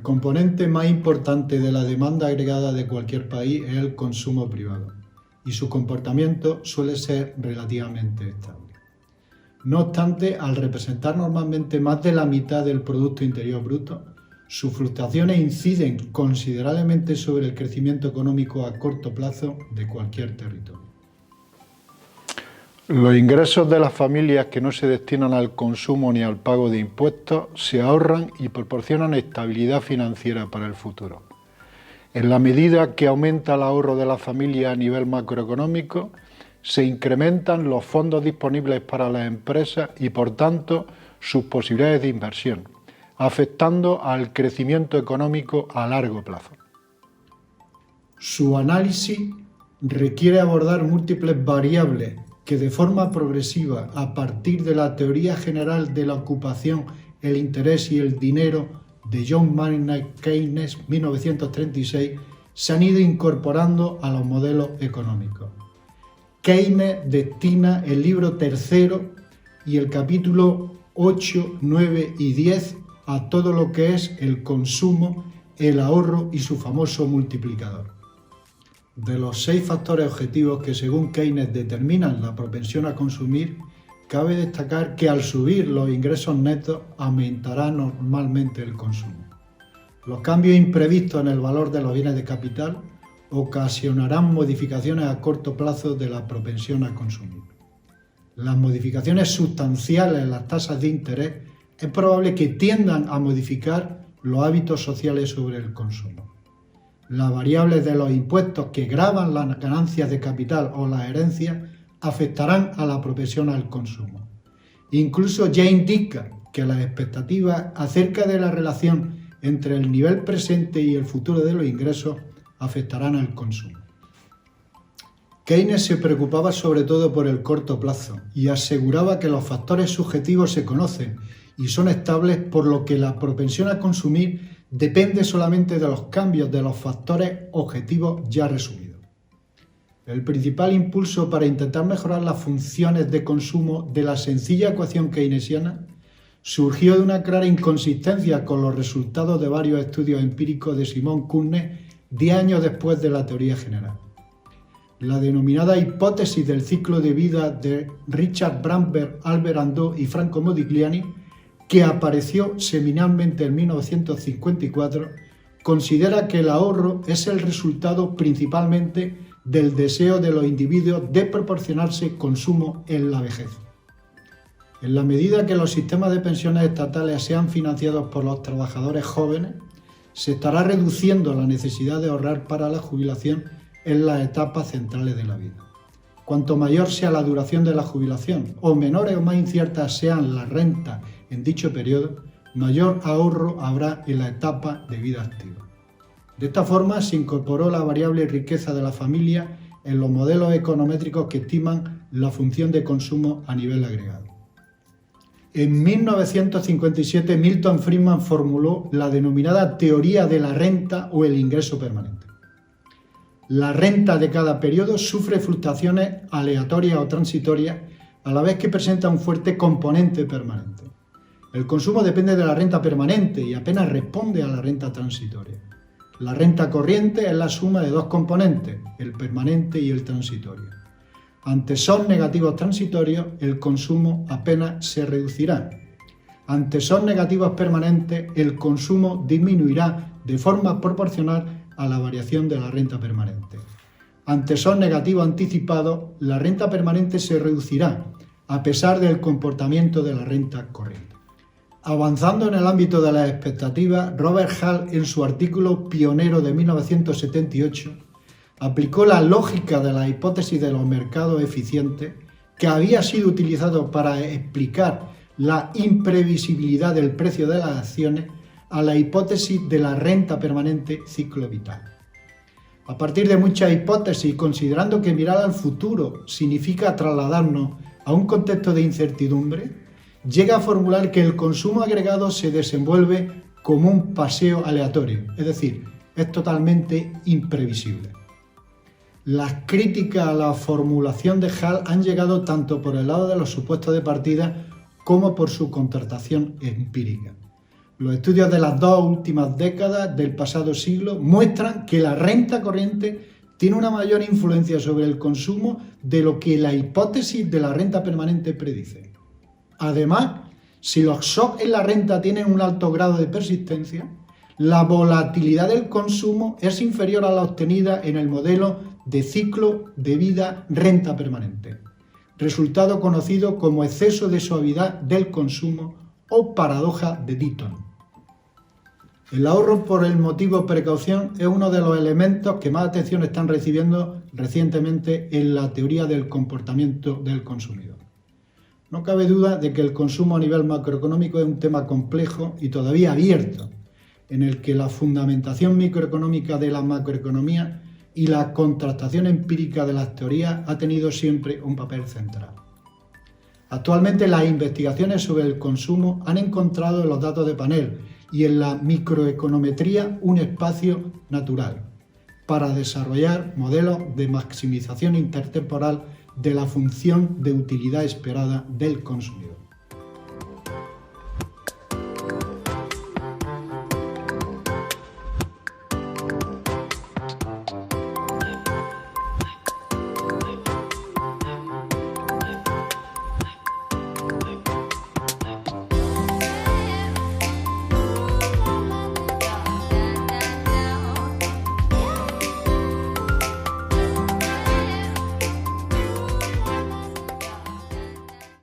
componente más importante de la demanda agregada de cualquier país es el consumo privado, y su comportamiento suele ser relativamente estable. No obstante, al representar normalmente más de la mitad del Producto Interior Bruto, sus fluctuaciones inciden considerablemente sobre el crecimiento económico a corto plazo de cualquier territorio. Los ingresos de las familias que no se destinan al consumo ni al pago de impuestos se ahorran y proporcionan estabilidad financiera para el futuro. En la medida que aumenta el ahorro de las familias a nivel macroeconómico, se incrementan los fondos disponibles para las empresas y, por tanto, sus posibilidades de inversión, afectando al crecimiento económico a largo plazo. Su análisis requiere abordar múltiples variables que de forma progresiva, a partir de la teoría general de la ocupación, el interés y el dinero de John Maynard Keynes, 1936, se han ido incorporando a los modelos económicos. Keynes destina el libro tercero y el capítulo 8, 9 y 10 a todo lo que es el consumo, el ahorro y su famoso multiplicador. De los 6 factores objetivos que según Keynes determinan la propensión a consumir, cabe destacar que al subir los ingresos netos aumentará normalmente el consumo. Los cambios imprevistos en el valor de los bienes de capital ocasionarán modificaciones a corto plazo de la propensión a consumir. Las modificaciones sustanciales en las tasas de interés es probable que tiendan a modificar los hábitos sociales sobre el consumo. Las variables de los impuestos que gravan las ganancias de capital o las herencias afectarán a la propensión al consumo. Incluso ya indica que las expectativas acerca de la relación entre el nivel presente y el futuro de los ingresos afectarán al consumo. Keynes se preocupaba sobre todo por el corto plazo y aseguraba que los factores subjetivos se conocen y son estables, por lo que la propensión a consumir depende solamente de los cambios de los factores objetivos ya resumidos. El principal impulso para intentar mejorar las funciones de consumo de la sencilla ecuación keynesiana surgió de una clara inconsistencia con los resultados de varios estudios empíricos de Simon Kuhnert 10 años después de la teoría general. La denominada hipótesis del ciclo de vida de Richard Bramberg, Albert Andó y Franco Modigliani, que apareció seminalmente en 1954, considera que el ahorro es el resultado principalmente del deseo de los individuos de proporcionarse consumo en la vejez. En la medida que los sistemas de pensiones estatales sean financiados por los trabajadores jóvenes, se estará reduciendo la necesidad de ahorrar para la jubilación en las etapas centrales de la vida. Cuanto mayor sea la duración de la jubilación, o menores o más inciertas sean las rentas en dicho periodo, mayor ahorro habrá en la etapa de vida activa. De esta forma se incorporó la variable riqueza de la familia en los modelos econométricos que estiman la función de consumo a nivel agregado. En 1957 Milton Friedman formuló la denominada teoría de la renta o el ingreso permanente. La renta de cada periodo sufre fluctuaciones aleatorias o transitorias, a la vez que presenta un fuerte componente permanente. El consumo depende de la renta permanente y apenas responde a la renta transitoria. La renta corriente es la suma de 2 componentes, el permanente y el transitorio. Ante son negativos transitorios, el consumo apenas se reducirá. Ante son negativos permanentes, el consumo disminuirá de forma proporcional a la variación de la renta permanente. Ante son negativos anticipados, la renta permanente se reducirá, a pesar del comportamiento de la renta corriente. Avanzando en el ámbito de las expectativas, Robert Hall, en su artículo pionero de 1978, aplicó la lógica de la hipótesis de los mercados eficientes, que había sido utilizado para explicar la imprevisibilidad del precio de las acciones, a la hipótesis de la renta permanente ciclo vital. A partir de muchas hipótesis, considerando que mirar al futuro significa trasladarnos a un contexto de incertidumbre, llega a formular que el consumo agregado se desenvuelve como un paseo aleatorio, es decir, es totalmente imprevisible. Las críticas a la formulación de Hall han llegado tanto por el lado de los supuestos de partida como por su contratación empírica. Los estudios de las 2 últimas décadas del pasado siglo muestran que la renta corriente tiene una mayor influencia sobre el consumo de lo que la hipótesis de la renta permanente predice. Además, si los shocks en la renta tienen un alto grado de persistencia, la volatilidad del consumo es inferior a la obtenida en el modelo de ciclo de vida renta permanente, resultado conocido como exceso de suavidad del consumo o paradoja de Ditton. El ahorro por el motivo precaución es uno de los elementos que más atención están recibiendo recientemente en la teoría del comportamiento del consumidor. No cabe duda de que el consumo a nivel macroeconómico es un tema complejo y todavía abierto, en el que la fundamentación microeconómica de la macroeconomía y la contrastación empírica de las teorías ha tenido siempre un papel central. Actualmente las investigaciones sobre el consumo han encontrado en los datos de panel y en la microeconometría un espacio natural para desarrollar modelos de maximización intertemporal de la función de utilidad esperada del consumidor.